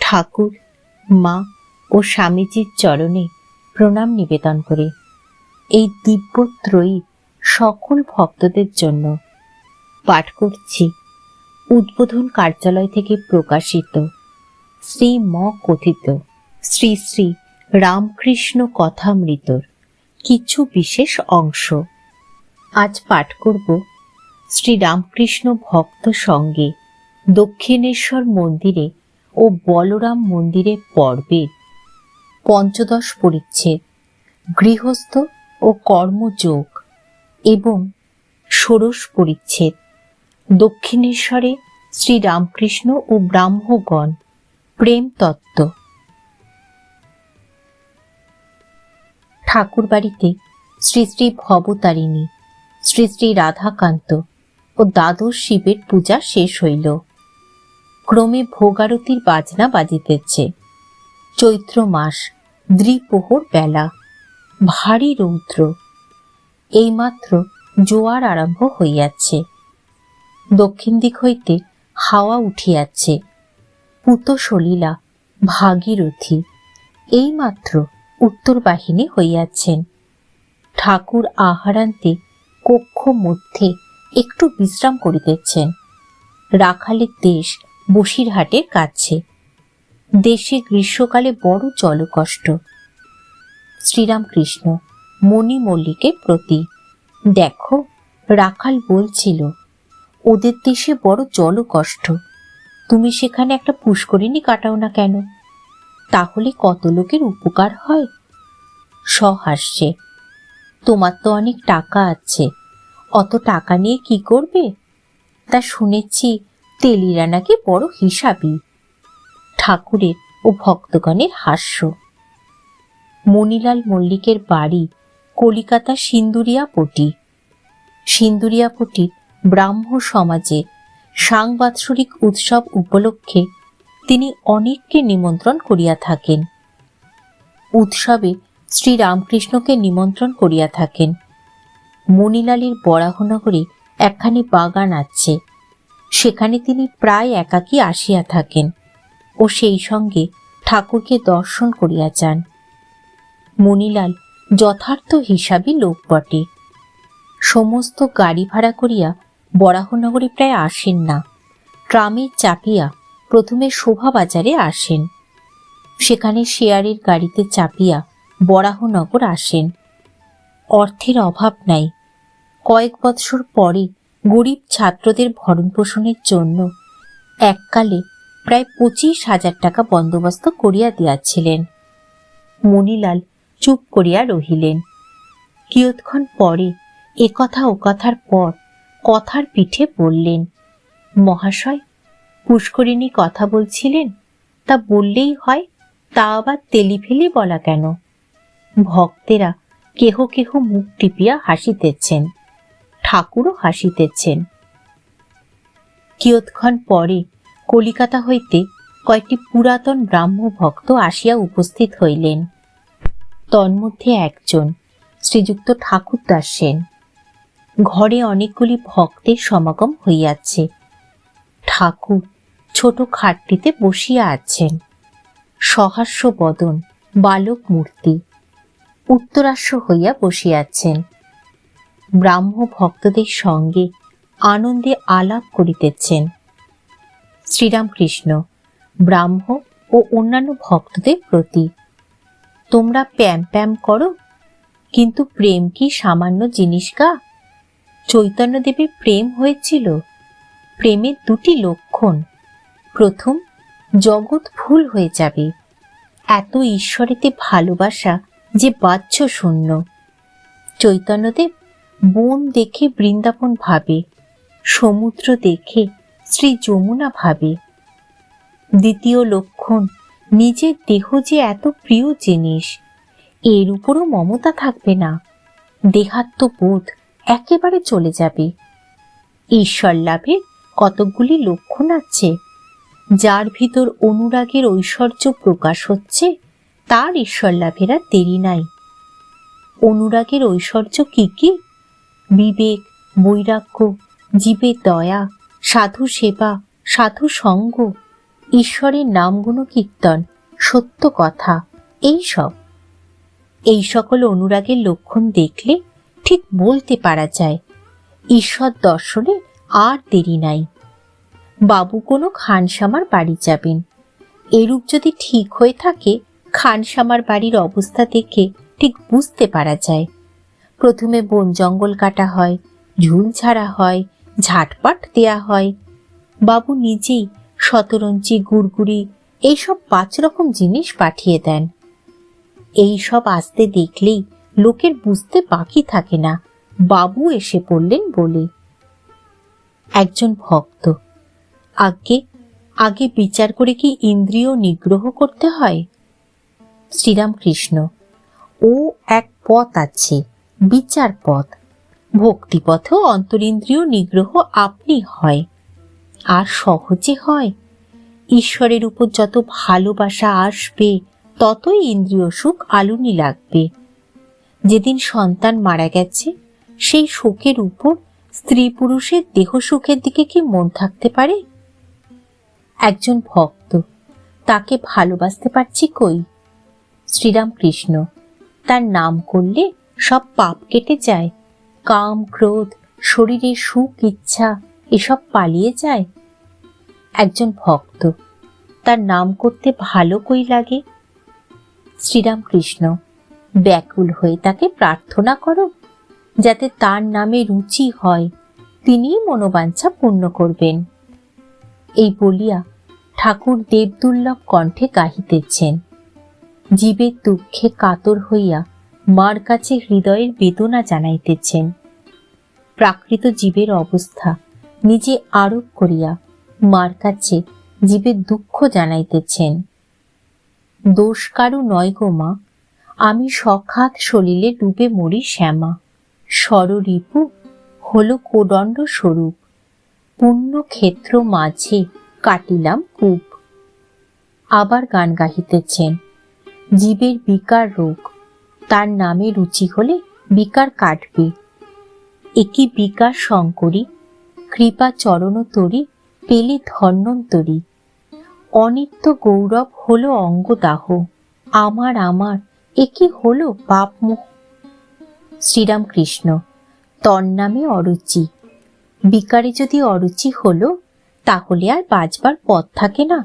ঠাকুর, মা ও স্বামীজির চরণে প্রণাম নিবেদন করে এই দিব্যত্রয়ী সকল ভক্তদের জন্য পাঠ করছি উদ্বোধন কার্যালয় থেকে প্রকাশিত শ্রী ম কথিত শ্রী শ্রী রামকৃষ্ণ কথামৃতর কিছু বিশেষ অংশ। আজ পাঠ করব শ্রী রামকৃষ্ণ ভক্ত সঙ্গে দক্ষিণেশ্বর মন্দিরে ও বলরাম মন্দিরে পর্বের ৫ম পরিচ্ছেদ গৃহস্থ ও কর্মযোগ এবং ১৬ পরিচ্ছেদ দক্ষিণেশ্বরে শ্রী রামকৃষ্ণ ও ব্রাহ্মগণ প্রেম তত্ত্ব। ঠাকুরবাড়িতে শ্রী শ্রী ভবতারিণী, শ্রী শ্রী রাধাকান্ত ও দ্বাদশ শিবের পূজা শেষ হইল। ক্রমে ভোগারতির বাজনা বাজিতেছে। চৈত্র মাস, দ্বিপ্রহর বেলা, ভারী রৌদ্র। এইমাত্র জোয়ার আরম্ভ হইয়াছে। দক্ষিণ দিক হইতে হাওয়া উঠিয়াছে। পুত সলিলা, ভাগীরথী এইমাত্র উত্তর বাহিনী হইয়াছেন। ঠাকুর আহারান্তে কক্ষ মধ্যে একটু বিশ্রাম করিতেছেন। রাখালের দেশ বসিরহাটের কাছে। দেশে গ্রীষ্মকালে বড় জলকষ্ট। শ্রীরামকৃষ্ণ মণি মল্লিকের প্রতি, দেখো, রাখাল বলছিল ওদের দেশে বড় জলকষ্ট, তুমি সেখানে একটা পুষ্করিণী কাটাও না কেন? তাহলে কত লোকের উপকার হয়। সহাস্যে, তোমার তো অনেক টাকা আছে, অত টাকা নিয়ে কি করবে? তা শুনেছি তেলিরা নাকি বড় হিসাবী। ঠাকুরের ও ভক্তগণের হাস্য। মণিলাল মল্লিকের বাড়ি কলিকাতা সিন্দুরিয়াপটি। সিন্দুরিয়াপটির ব্রাহ্ম সমাজে সাংবাৎসরিক উৎসব উপলক্ষে তিনি অনেককে নিমন্ত্রণ করিয়া থাকেন। উৎসবে শ্রী রামকৃষ্ণকে নিমন্ত্রণ করিয়া থাকেন। মণিলালের বরাহনগরে একখানি বাগান আছে, সেখানে তিনি প্রায় একাকী আসিয়া থাকেন ও সেই সঙ্গে ঠাকুরকে দর্শন করিয়া যান। মণিলাল যথার্থ হিসাবী লোক বটে। সমস্ত গাড়ি ভাড়া করিয়া বরাহনগরে প্রায় আসেন না, ট্রামে চাপিয়া প্রথমে শোভাবাজারে আসেন, সেখানে শেয়ারের গাড়িতে চাপিয়া বরাহনগর আসেন। অর্থের অভাব নাই। কয়েক বৎসর পরে গরিব ছাত্রদের ভরণ পোষণের জন্য এককালে প্রায় ২৫,০০০ টাকা বন্দোবস্ত করিয়া দিয়াছিলেন। মণিলাল চুপ করিয়া রহিলেন। কিয়ৎক্ষণ পরে একথা ও কথার পর কথার পিঠে বললেন, মহাশয়, পুষ্করিণী কথা বলছিলেন, তা বললেই হয়, তা আবার তেলি ফেলি বলা কেন? ভক্তেরা কেহ কেহ মুখ টিপিয়া হাসিতেছেন, ঠাকুরও হাসিতেছেন। কিয়ৎক্ষণ পরে কলিকাতা হইতে কয়েকটি পুরাতন ব্রাহ্ম ভক্ত আসিয়া উপস্থিত হইলেন। তন্মধ্যে একজন শ্রীযুক্ত ঠাকুরদাস সেন। ঘরে অনেকগুলি ভক্তের সমাগম হইয়াছে। ঠাকুর ছোট খাটটিতে বসিয়া আছেন। সহাস্য বদন, বালক মূর্তি, উত্তরাস্য হইয়া বসিয়াছেন। ব্রাহ্ম ভক্তদের সঙ্গে আনন্দে আলাপ করিতেছেন। শ্রীরামকৃষ্ণ ব্রাহ্ম ও অন্যান্য ভক্তদের প্রতি, তোমরা প্যাম প্যাম করো, কিন্তু প্রেম কি সামান্য জিনিস গা? চৈতন্যদেবের প্রেম হয়েছিল। প্রেমের দুটি লক্ষণ। প্রথম, জগৎ ভুল হয়ে যাবে। এত ঈশ্বরেতে ভালোবাসা যে বাহ্য শূন্য। চৈতন্যদেব বন দেখে বৃন্দাবন ভাবে, সমুদ্র দেখে শ্রী যমুনা ভাবে। দ্বিতীয় লক্ষণ, নিজের দেহ যে এত প্রিয় জিনিস, এর উপরও মমতা থাকবে না। দেহাত্মবোধ একেবারে চলে যাবে। ঈশ্বর লাভের কতকগুলি লক্ষণ আছে। যার ভিতর অনুরাগের ঐশ্বর্য প্রকাশ হচ্ছে, তার ঈশ্বর লাভের আর দেরি নাই। অনুরাগের ঐশ্বর্য কি কি? বিবেক, বৈরাগ্য, জীবের দয়া, সাধু সেবা, সাধু সঙ্গ, ঈশ্বরের নাম গুণ কীর্তন, সত্য কথা, এই সকল অনুরাগের লক্ষণ দেখলে ঠিক বলতে পারা যায় ঈশ্বর দর্শনে আর দেরি নাই। বাবু কোনো খানসামার বাড়ি যাবেন। এরূপ যদি ঠিক হয়ে থাকে, খানসামার বাড়ির অবস্থা দেখে ঠিক বুঝতে পারা যায়। প্রথমে বন জঙ্গল কাটা হয়, ঝুল ছাড়া হয়, ঝাটপাট দেয়া হয়। বাবু নিজেই শতরঞ্চি, গুড়গুড়ি এইসব 5 রকম জিনিস পাঠিয়ে দেন। এই সব আসতে দেখলেই লোকের বুঝতে বাকি থাকে না বাবু এসে পড়লেন বলে। একজন ভক্ত, আগে বিচার করে কি ইন্দ্রিয় নিগ্রহ করতে হয়? শ্রীরামকৃষ্ণ, ও এক পথ আছে, বিচার পথ। ভক্তিপথেও অন্তরিন্দ্রিয় নিগ্রহ আপনি হয়, আর সহজে হয়। ঈশ্বরের উপর যত ভালোবাসা আসবে, ততই ইন্দ্রিয় সুখ আলুনি লাগবে। যেদিন সন্তান মারা গেছে, সেই শোকের উপর স্ত্রী পুরুষের দেহ সুখের দিকে কি মন থাকতে পারে? একজন ভক্ত, তাকে ভালোবাসতে পারছি কই? শ্রীরামকৃষ্ণ, তার নাম করলে সব পাপ কেটে যায়, কাম ক্রোধ, শরীরের সুখ ইচ্ছা এসব পালিয়ে যায়। একজন ভক্ত, তার নাম করতে ভালো কই লাগে? শ্রীরামকৃষ্ণ, ব্যাকুল হয়ে তাকে প্রার্থনা করো, যাতে তার নামে রুচি হয়, তিনিই মনোবাঞ্ছা পূর্ণ করবেন। এই বলিয়া ঠাকুর দেবদুর্লভ কণ্ঠে গাহিতেছেন। জীবের দুঃখে কাতর হইয়া মার কাছে হৃদয়ের বেদনা জানাইতেছেন। প্রাকৃত জীবের অবস্থা নিজে আরোপ করিয়া মার কাছে জীবের দুঃখ জানাইতেছেন। দোষ কারু নয় গো মা, আমি সখাত সলিলে ডুবে মরি শ্যামা। স্বররিপু হল কোদণ্ড স্বরূপ, পুণ্য ক্ষেত্র মাঝে কাটিলাম কূপ। আবার গান গাহিতেছেন। জীবের বিকার রোগ, তার নামে রুচি হলে বিকার কাটবে। একই বিকার শঙ্করী, কৃপা চরণ তরি, পেলে ধন্বন্তরী। অনিত্য গৌরব হলো অঙ্গদাহ, আমার একই হলো পাপমোহ। শ্রীরামকৃষ্ণ, তর নামে অরুচি। বিকারে যদি অরুচি হলো, তাহলে আর বাঁচবার পথ থাকে না।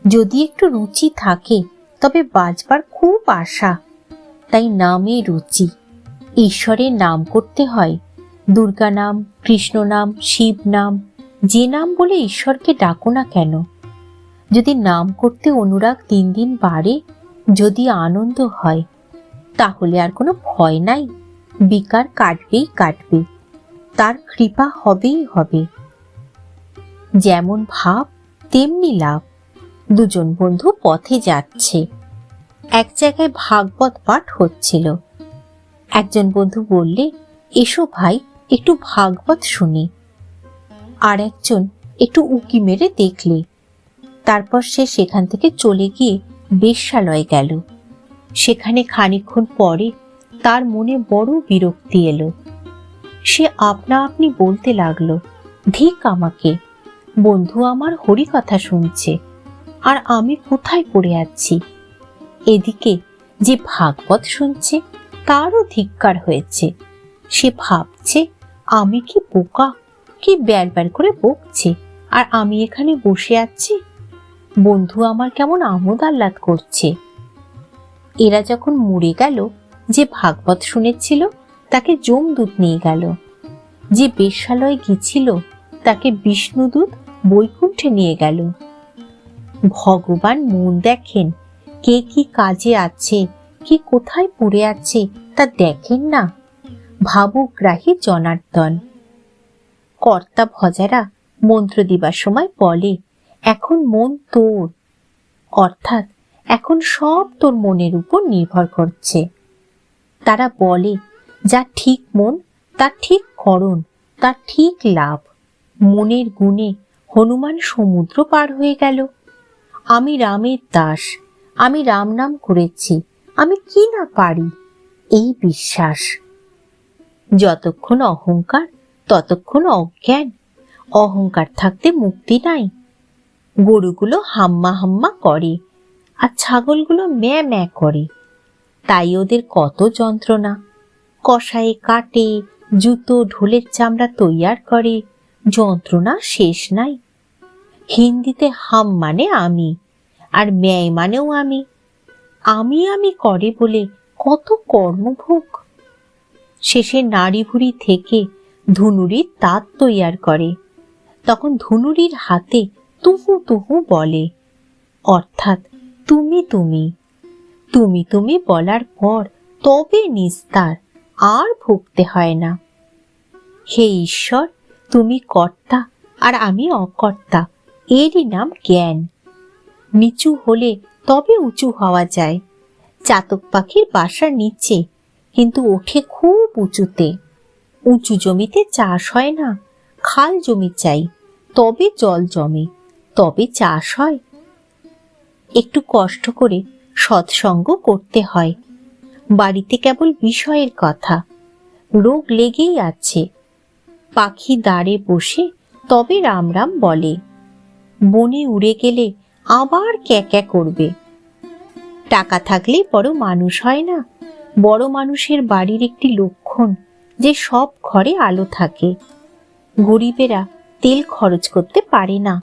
যদি একটু রুচি থাকে, তবে বাঁচবার খুব আশা। তাই নামে রুচি। ঈশ্বরের নাম করতে হয়। দুর্গা নাম, কৃষ্ণ নাম, শিব নাম, যে নাম বলে ঈশ্বরকে ডাকো না কেন। যদি নাম করতে অনুরাগ দিন দিন বাড়ে, যদি আনন্দ হয়, তাহলে আর কোনো ভয় নাই। বিকার কাটবেই কাটবে, তার কৃপা হবেই হবে। যেমন ভাব তেমনি লাভ। দুজন বন্ধু পথে যাচ্ছে। এক জায়গায় ভাগবত পাঠ হচ্ছিল। একজন বন্ধু বললে, এসো ভাই, একটু ভাগবত শুনি। আর একজন একটু উকি মেরে দেখলে। তারপর সে সেখান থেকে চলে গিয়ে বেশ্যালয়ে গেল। সেখানে খানিকক্ষণ পরে তার মনে বড় বিরক্তি এলো। সে আপনা আপনি বলতে লাগলো, ধিক আমাকে, বন্ধু আমার হরি কথা শুনছে, আর আমি কোথায় পড়ে আছি। এদিকে যে ভাগবত শুনছে, তারও ধিক্কার হয়েছে। সে ভাবছে, আমি কি বোকা, কি ব্যার করে বকছে, আর আমি এখানে বসে আছি। বন্ধু আমার কেমন আমোদ আহ্লাদ করছে। এরা যখন মরে গেল, যে ভাগবত শুনেছিল তাকে যমদূত নিয়ে গেল। যে বেশ্যালয়ে গিয়েছিল তাকে বিষ্ণুদূত বৈকুণ্ঠে নিয়ে গেল। ভগবান মন দেখেন, কে কি কাজে আছে, কে কোথায় পড়ে আছে তা দেখেন না। ভাবগ্রাহী জনার্দন। কর্তা ভজারা মন্ত্র দিবার সময় বলে, এখন মন তোর, অর্থাৎ এখন সব তোর মনের উপর নির্ভর করছে। তারা বলে, যা ঠিক মন, তার ঠিক করণ, তার ঠিক লাভ। মনের গুণে হনুমান সমুদ্র পার হয়ে গেল। আমি রামের দাস, আমি রাম নাম করেছি, আমি কি না পারি, এই বিশ্বাস। যতক্ষণ অহংকার, ততক্ষণ অজ্ঞান। অহংকার থাকতে মুক্তি নাই। গরুগুলো হাম্মা হাম্মা করে আর ছাগলগুলো ম্যা ম্যা করে। তাই ওদের কত যন্ত্রণা, কষায়ে কাটে, জুতো ঢোলের চামড়া তৈয়ার করে, যন্ত্রণা শেষ নাই। হিন্দিতে হাম মানে আমি, আর ম্যায় মানেও আমি। আমি আমি করে বলে কত কর্মভোগ। শেষে নাড়ি ভুড়ি থেকে ধুনুরির তাঁত তৈয়ার করে। তখন ধুনুরির হাতে তুহু তুহু বলে, অর্থাৎ তুমি তুমি। তুমি তুমি বলার পর তবে নিস্তার, আর ভুগতে হয় না। হে ঈশ্বর, তুমি কর্তা আর আমি অকর্তা, এরই নাম জ্ঞান। নিচু হলে তবে উঁচু হওয়া যায়। চাতক পাখির বাসার নিচে, কিন্তু ওঠে খুব উঁচুতে। উঁচু জমিতে চাষ হয় না, খাল জমি চাই, তবে জল জমে, তবে চাষ হয়। একটু কষ্ট করে সৎসঙ্গ করতে হয়। বাড়িতে কেবল বিষয়ের কথা, রোগ লেগেই আছে। পাখি দাঁড়ে বসে তবে রাম রাম বলে, বনে উড়ে গেলে আবার ক্যাক্যা করবে। টাকা থাকলেই বড় মানুষ হয় না। বড় মানুষের বাড়ির একটি লক্ষণ যে সব ঘরে আলো থাকে। গরিবেরা তেল খরচ করতে পারে না,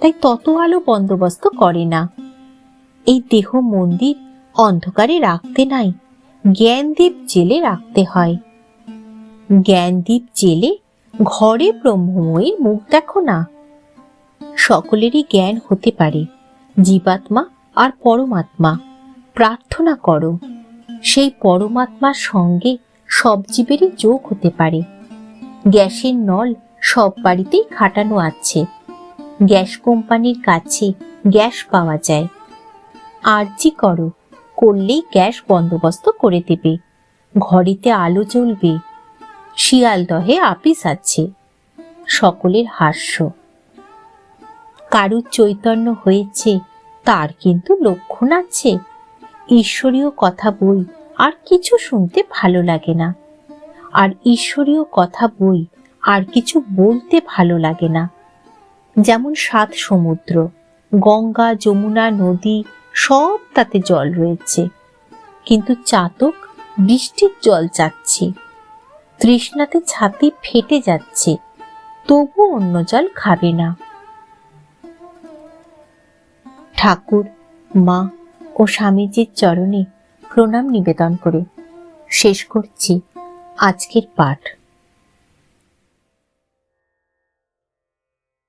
তাই তত আলো বন্দোবস্ত করে না। এই দেহ মন্দির অন্ধকারে রাখতে নাই, জ্ঞানদীপ জেলে রাখতে হয়। জ্ঞানদীপ জেলে ঘরে ব্রহ্মময়ীর মুখ দেখো না। সকলেরই জ্ঞান হতে পারে, জীবাত্মা আর পরমাত্মা। প্রার্থনা করো, সেই পরমাত্মার সঙ্গে সব জীবেরই যোগ হতে পারে। গ্যাসের নল সব বাড়িতেই খাটানো আছে। গ্যাস কোম্পানির কাছে গ্যাস পাওয়া যায়। আরজি করো, করলেই গ্যাস বন্দোবস্ত করে দেবে। ঘরেতে আলো জ্বলবে। শিয়ালদহে আপিস আছে। সকলের হাস্য। কারুর চৈতন্য হয়েছে, তার কিন্তু লক্ষণ আছে। ঈশ্বরীয় কথা বই আর কিছু শুনতে ভালো লাগে না, আর ঈশ্বরীয় কথা বই আর কিছু বলতে ভালো লাগে না। যেমন 7 সমুদ্র, গঙ্গা, যমুনা, নদী সব তাতে জল রয়েছে, কিন্তু চাতক বৃষ্টির জল চাচ্ছে। তৃষ্ণাতে ছাতি ফেটে যাচ্ছে, তবু অন্য জল খাবে না। ঠাকুর, মা ও স্বামীজির চরণে প্রণাম নিবেদন করে শেষ করছি আজকের পাঠ।